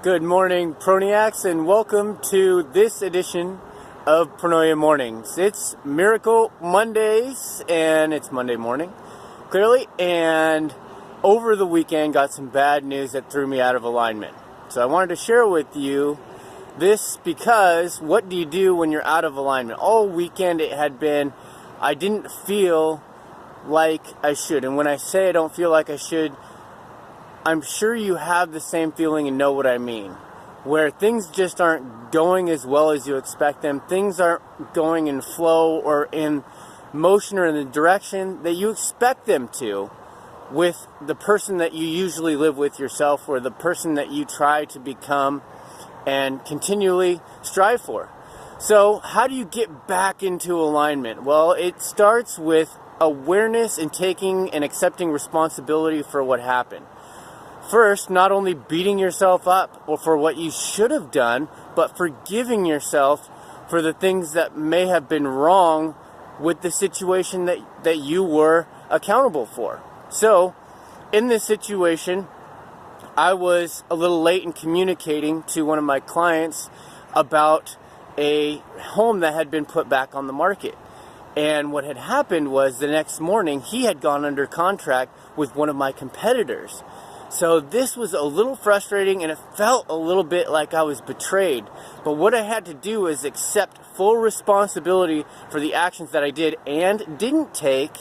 Good morning, Proniacs, and welcome to this edition of Pronoia Mornings. It's Miracle Mondays, and it's Monday morning, clearly, and over the weekend got some bad news that threw me out of alignment. So I wanted to share with you this because what do you do when you're out of alignment? All weekend it had been, I didn't feel like I should, and when I say I don't feel like I should, I'm sure you have the same feeling and know what I mean, where things just aren't going as well as you expect them. Things aren't going in flow or in motion or in the direction that you expect them to with the person that you usually live with yourself or the person that you try to become and continually strive for. So how do you get back into alignment? Well, it starts with awareness and taking and accepting responsibility for what happened. First, not only beating yourself up or for what you should have done, but forgiving yourself for the things that may have been wrong with the situation that you were accountable for. So, in this situation, I was a little late in communicating to one of my clients about a home that had been put back on the market. And what had happened was the next morning, he had gone under contract with one of my competitors. So this was a little frustrating and it felt a little bit like I was betrayed. But what I had to do was accept full responsibility for the actions that I did and didn't take,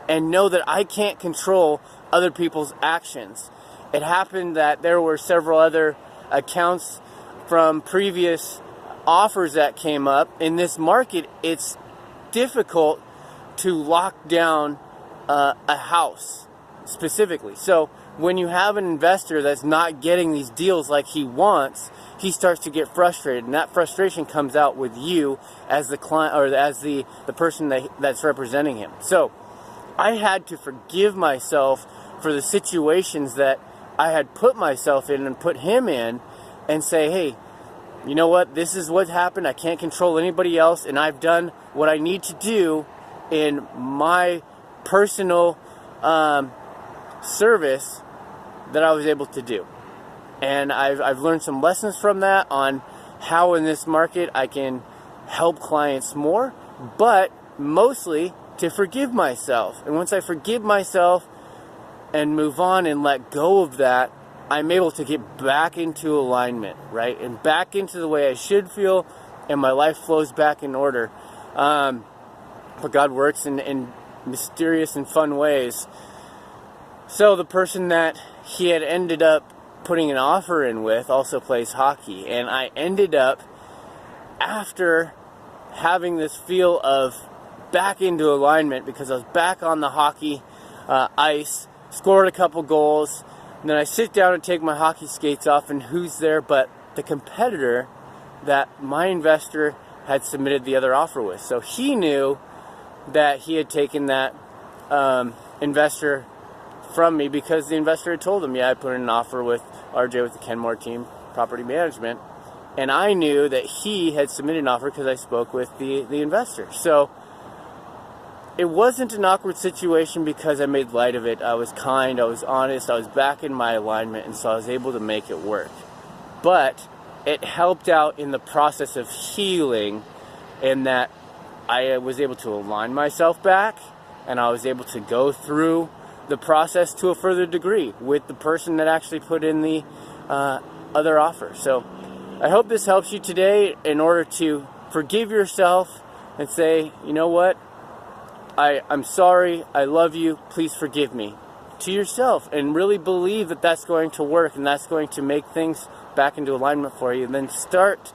and know that I can't control other people's actions. It happened that there were several other accounts from previous offers that came up. In this market, it's difficult to lock down a house specifically. So when you have an investor that's not getting these deals like he wants, he starts to get frustrated, and that frustration comes out with you as the client or as the person that's representing him. So I had to forgive myself for the situations that I had put myself in and put him in, and say, hey, you know what, this is what happened. I can't control anybody else, and I've done what I need to do in my personal service that I was able to do. And I've learned some lessons from that on how in this market I can help clients more, but mostly to forgive myself. And once I forgive myself and move on and let go of that, I'm able to get back into alignment, right? And back into the way I should feel, and my life flows back in order. But God works in mysterious and fun ways. So the person that he had ended up putting an offer in with also plays hockey. And I ended up, after having this feel of back into alignment, because I was back on the hockey ice, scored a couple goals, and then I sit down and take my hockey skates off, and who's there but the competitor that my investor had submitted the other offer with. So he knew that he had taken that investor from me because the investor had told him, yeah, I put in an offer with RJ with the Kenmore team, property management, and I knew that he had submitted an offer because I spoke with the investor. So it wasn't an awkward situation because I made light of it. I was kind, I was honest, I was back in my alignment, and so I was able to make it work. But it helped out in the process of healing, in that I was able to align myself back, and I was able to go through the process to a further degree with the person that actually put in the other offer. So I hope this helps you today in order to forgive yourself and say, you know what, I'm sorry, I love you, please forgive me, to yourself, and really believe that that's going to work and that's going to make things back into alignment for you. And then start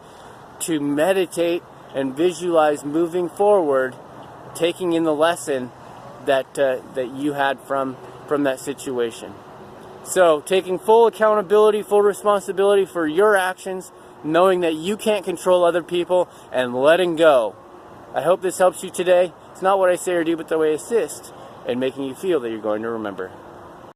to meditate and visualize moving forward, taking in the lesson that you had from that situation. So taking full accountability, full responsibility for your actions, knowing that you can't control other people, and letting go. I hope this helps you today. It's not what I say or do, but the way I assist, and making you feel that you're going to remember.